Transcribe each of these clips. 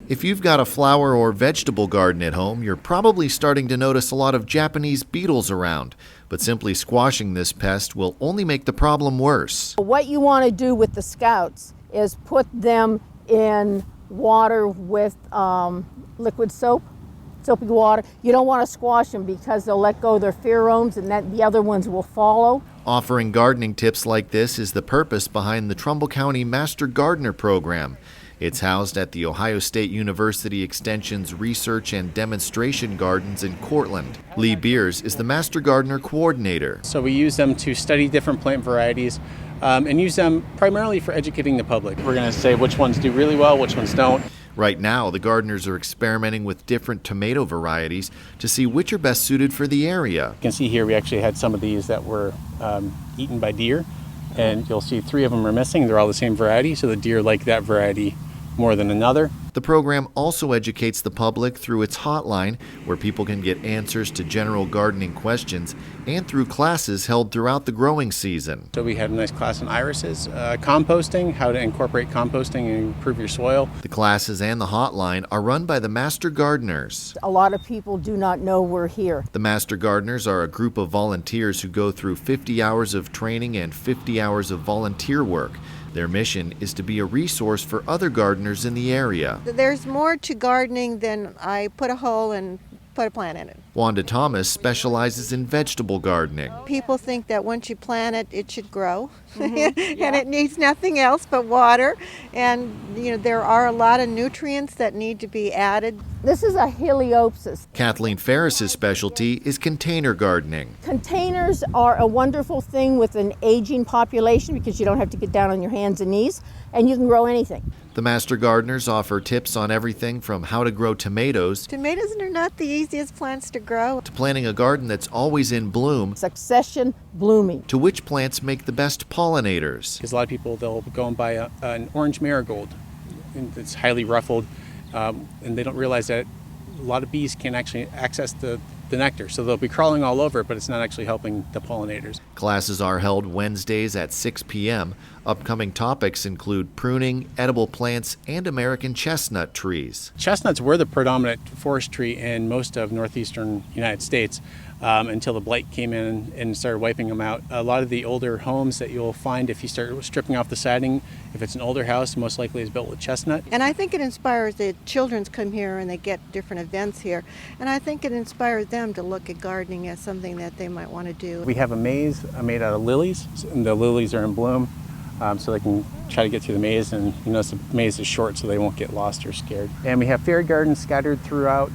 If you've got a flower or vegetable garden at home, you're probably starting to notice a lot of Japanese beetles around. But simply squashing this pest will only make the problem worse. What you want to do with the scouts is put them in water with liquid soapy water. You don't want to squash them because they'll let go of their pheromones and then the other ones will follow. Offering gardening tips like this is the purpose behind the Trumbull County Master Gardener Program. It's housed at the Ohio State University Extension's Research and Demonstration Gardens in Cortland. Lee Beers is the Master Gardener Coordinator. So we use them to study different plant varieties and use them primarily for educating the public. We're going to say which ones do really well, which ones don't. Right now, the gardeners are experimenting with different tomato varieties to see which are best suited for the area. You can see here we actually had some of these that were eaten by deer, and you'll see 3 of them are missing. They're all the same variety, so the deer like that variety more than another. The program also educates the public through its hotline, where people can get answers to general gardening questions, and through classes held throughout the growing season. So we had a nice class on irises, composting, how to incorporate composting and improve your soil. The classes and the hotline are run by the Master Gardeners. A lot of people do not know we're here. The Master Gardeners are a group of volunteers who go through 50 hours of training and 50 hours of volunteer work. Their mission is to be a resource for other gardeners in the area. There's more to gardening than I put a hole and put a plant in it. Wanda Thomas specializes in vegetable gardening. People think that once you plant it, it should grow, and it needs nothing else but water. And there are a lot of nutrients that need to be added. This is a Heliopsis. Kathleen Ferris's specialty is container gardening. Containers are a wonderful thing with an aging population because you don't have to get down on your hands and knees, and you can grow anything. The Master Gardeners offer tips on everything from how to grow tomatoes. Tomatoes are not the easiest plants to grow. To planting a garden that's always in bloom. Succession blooming. To which plants make the best pollinators. Because a lot of people, they'll go and buy an orange marigold. It's highly ruffled, and they don't realize that a lot of bees can actually access the nectar. So they'll be crawling all over it, but it's not actually helping the pollinators. Classes are held Wednesdays at 6 p.m. Upcoming topics include pruning, edible plants, and American chestnut trees. Chestnuts were the predominant forest tree in most of northeastern United States until the blight came in and started wiping them out. A lot of the older homes that you'll find, if you start stripping off the siding, if it's an older house, most likely is built with chestnut. And I think it inspires the children to come here and they get different events here. And I think it inspires them to look at gardening as something that they might want to do. We have a maze made out of lilies, and the lilies are in bloom. So they can try to get through the maze, and you notice the maze is short so they won't get lost or scared. And we have fairy gardens scattered throughout.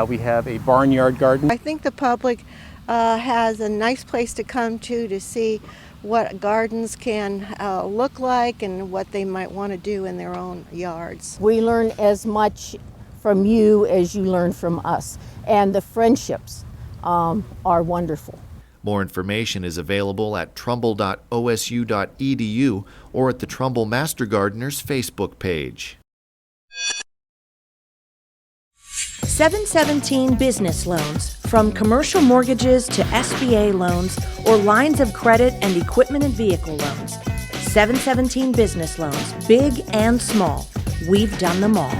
We have a barnyard garden. I think the public has a nice place to come to see what gardens can look like and what they might want to do in their own yards. We learn as much from you as you learn from us, and the friendships are wonderful. More information is available at trumbull.osu.edu or at the Trumbull Master Gardeners Facebook page. 717 Business Loans, from commercial mortgages to SBA loans or lines of credit and equipment and vehicle loans. 717 Business Loans, big and small. We've done them all.